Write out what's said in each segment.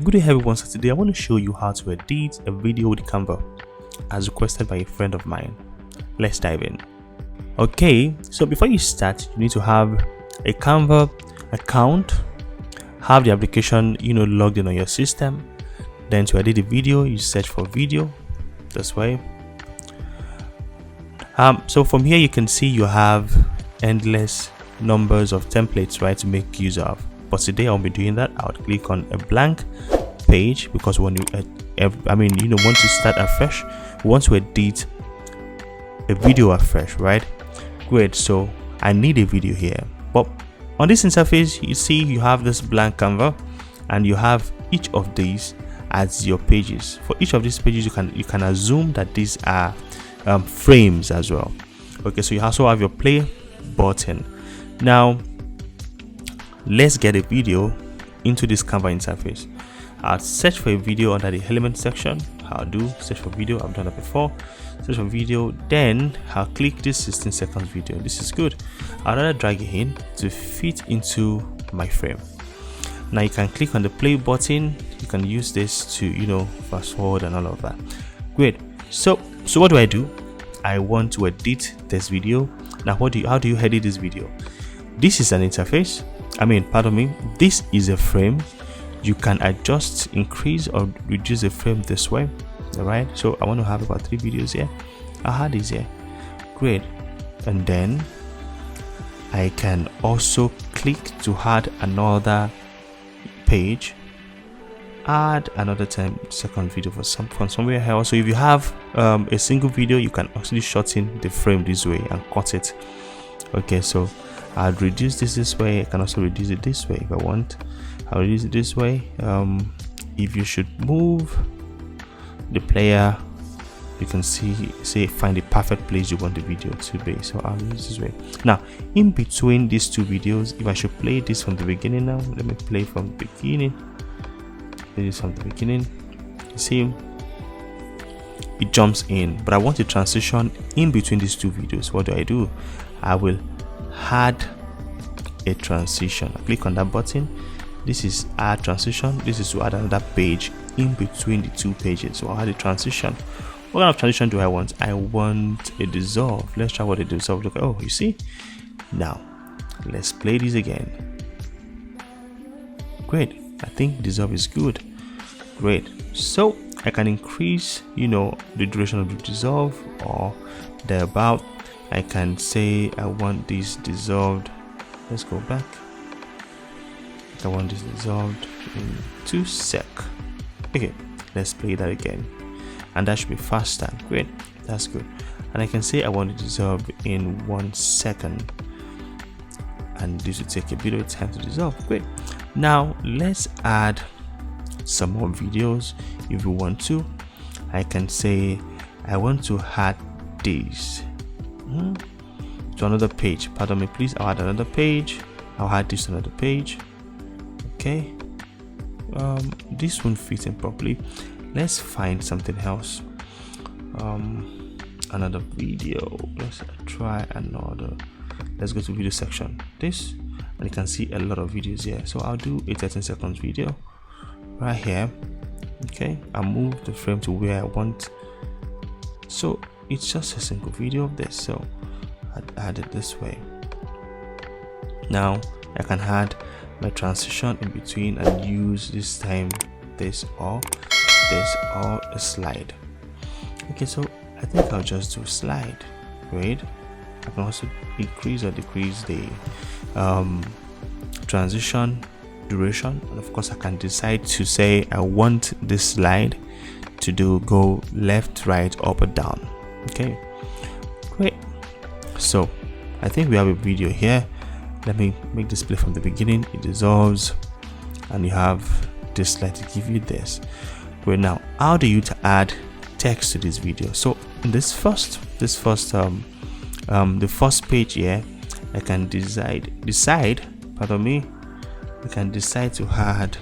Good day everyone, so today I want to show you how to edit a video with Canva as requested by a friend of mine. Let's dive in. Okay, so before you start, you need to have a Canva account, have the application logged in on your system. Then to edit the video, you search for video this way. So from here you can see you have endless numbers of templates, right, to make use of. But today I'll be doing that. I'll click on a blank page because when you want to start afresh, we want to edit a video afresh, right? Great. So I need a video here, but on this interface you see you have this blank Canva and you have each of these as your pages. For each of these pages you can assume that these are frames as well. Okay, so you also have your play button. Now let's get a video into this Canva interface. I'll search for a video under the element section. I'll do search for video. I've done that before. Search for video, then I'll click this 16 seconds video. This is good. I'll rather drag it in to fit into my frame. Now you can click on the play button. You can use this to fast forward and all of that. Great. So what do? I want to edit this video. Now how do you edit this video? This is an interface. This is a frame. You can adjust, increase or reduce the frame this way. All right, so I want to have about 3 videos here. I had this here. Great. And then I can also click to add another page, add another 10-second video from somewhere else. So if you have a single video, you can actually shorten the frame this way and cut it. Okay, so I'll reduce this way. I can also reduce it this way if I want. I'll reduce it this way. If you should move the player, you can find the perfect place you want the video to be. So I'll use this way. Now in between these 2 videos, if I should play this from the beginning, now let me play from the beginning. Play this from the beginning. You see it jumps in, but I want to transition in between these 2 videos. What do? I will add a transition. I click on that button. This is add transition. This is to add another page in between the 2 pages. So I'll add a transition. What kind of transition do I want? I want a dissolve. Let's try what a dissolve look like. Oh, you see? Now let's play this again. Great. I think dissolve is good. Great. So I can increase the duration of the dissolve or thereabout. I can say I want this dissolved. Let's go back. I want this dissolved in 2 sec. Okay, let's play that again, and that should be faster. Great, that's good. And I can say I want it dissolved in 1 second, and this will take a bit of time to dissolve. Great. Now let's add some more videos. If you want to, I can say I want to add this to another page. Pardon me, please. I'll add another page. I'll add this to another page. Okay, this won't fit in properly. Let's find something else. Another video. Let's try another. Let's go to video section. This, and you can see a lot of videos here. So I'll do a 13 seconds video right here. Okay, I'll move the frame to where I want. So it's just a single video of this. So I'd add it this way. Now I can add my transition in between and use this time this or a slide. Okay, so I think I'll just do slide. Great. I can also increase or decrease the transition duration, and of course I can decide to say I want this slide to go left, right, up or down. Okay, great. So I think we have a video here. Let me make this play from the beginning. It dissolves and you have this slide to give you this. Great. Now how do you add text to this video? So in the first page here, I can decide pardon me, I can decide to add,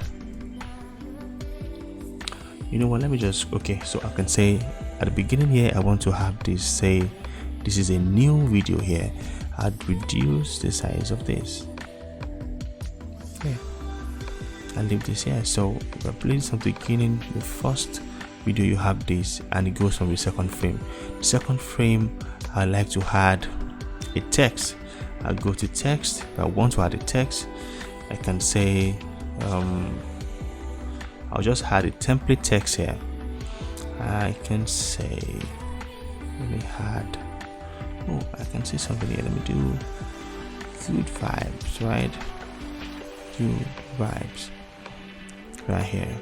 let me just, okay, so I can say at the beginning here I want to have this, say this is a new video here. I'd reduce the size of this. Okay, and leave this here. So we're playing from the beginning. The first video you have this, and it goes from the second frame. The second frame, I like to add a text. I'll go to text. If I want to add a text, I can say I'll just add a template text here. I can say, let me add, oh, I can say something here. Let me do good vibes, right? Good vibes right here.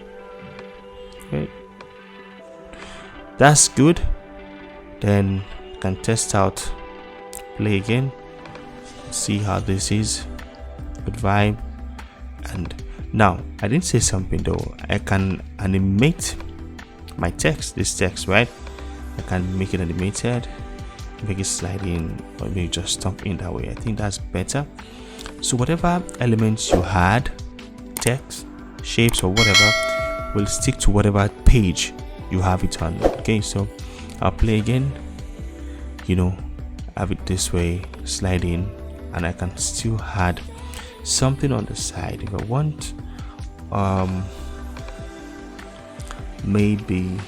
Great. That's good. Then I can test out, play again, see how this is. Good vibe. And now I didn't say something though. I can animate my text, this text, right? I can make it animated, make it slide in, or maybe just stomp in that way. I think that's better. So whatever elements you had, text, shapes, or whatever, will stick to whatever page you have it on. Okay, so I'll play again, you know, have it this way, slide in, and I can still add something on the side if I want. Maybe,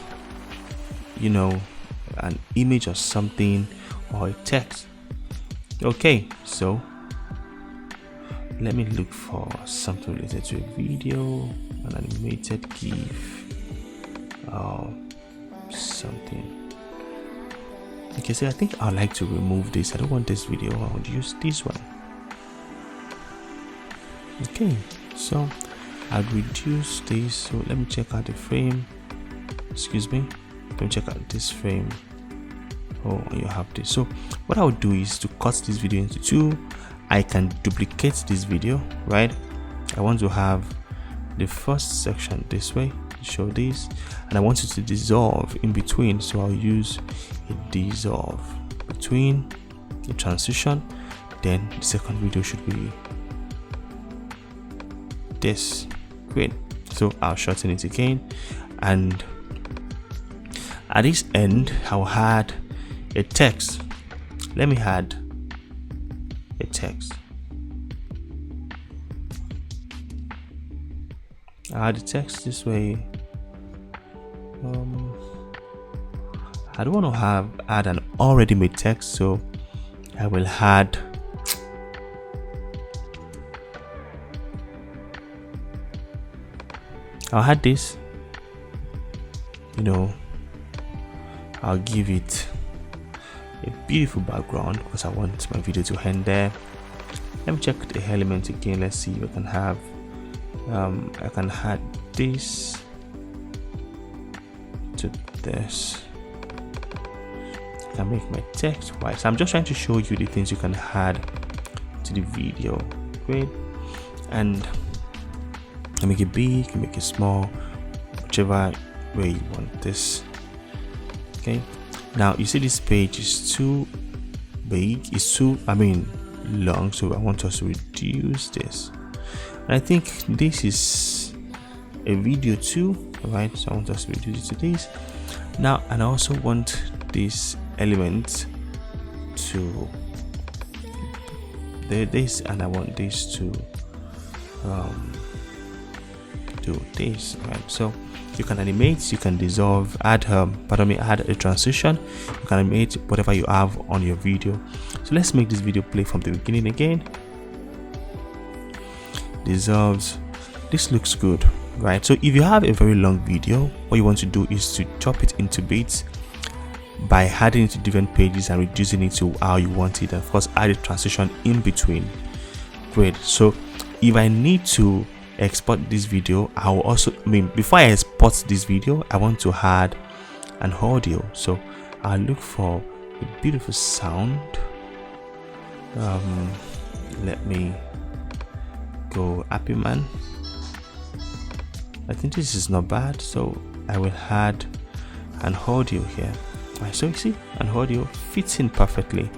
you know, an image or something, or a text. Okay, so let me look for something related to a video, an animated GIF, or something. Okay, so I think I'd like to remove this. I don't want this video. I would use this one. Okay, so I'll reduce this. So let me check out the frame. Excuse me, let me check out this frame. Oh, you have this. So what I would do is to cut this video into two. I can duplicate this video, right? I want to have the first section this way, show this, and I want it to dissolve in between. So I'll use a dissolve between the transition. Then the second video should be this. Great. So I'll shorten it again, and at this end I'll add a text. Let me add a text. I'll add the text this way. I don't want to add an already made text, so I will add this, you know, I'll give it a beautiful background because I want my video to end there. Let me check the element again. Let's see if I can have I can add this to this. I can make my text white. So I'm just trying to show you the things you can add to the video. Great. And you can make it big, you can make it small, whichever way you want this. Okay, now you see this page is too big, it's too long, so I want us to reduce this. And I think this is a video too, right? So I want us to reduce it to this now. And I also want this element to this, and I want this to do this, right? So you can animate, you can dissolve, add a transition, you can animate whatever you have on your video. So let's make this video play from the beginning again. Dissolves. This looks good, right? So if you have a very long video, what you want to do is to chop it into bits by adding it to different pages and reducing it to how you want it, and of course add a transition in between. Great. So if I need to export this video, I will also, before I export this video, I want to add an audio. So I'll look for a beautiful sound. Let me go Happy Man. I think this is not bad, so I will add an audio here. Right, so you see an audio fits in perfectly.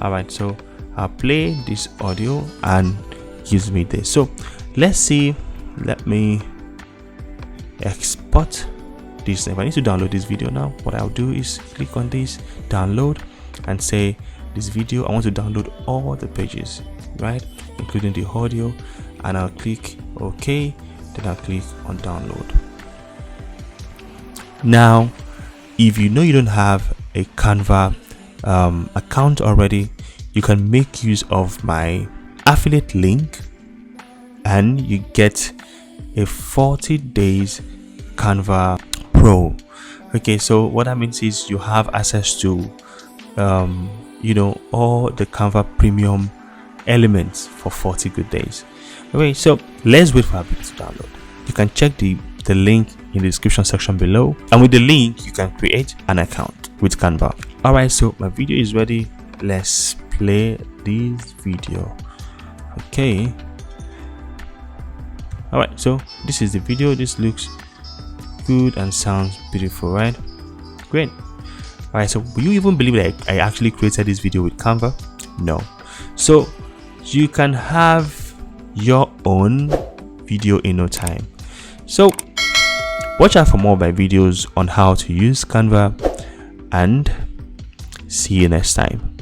All right, so I'll play this audio and gives me this. So let's see, let me export this. If I need to download this video now, what I'll do is click on this, download, and say this video, I want to download all the pages, right, including the audio, and I'll click OK. then I'll click on download. Now if you know you don't have a Canva account already, you can make use of my affiliate link and you get a 40 days Canva Pro. Okay, so what that means is you have access to you know, all the Canva premium elements for 40 good days. Okay, so let's wait for our video to download. You can check the link in the description section below, and with the link you can create an account with Canva. All right, so my video is ready. Let's play this video. Okay, all right, so this is the video. This looks good and sounds beautiful, right? Great. All right, so will you even believe that I actually created this video with Canva? No. So you can have your own video in no time. So watch out for more of my videos on how to use Canva, and see you next time.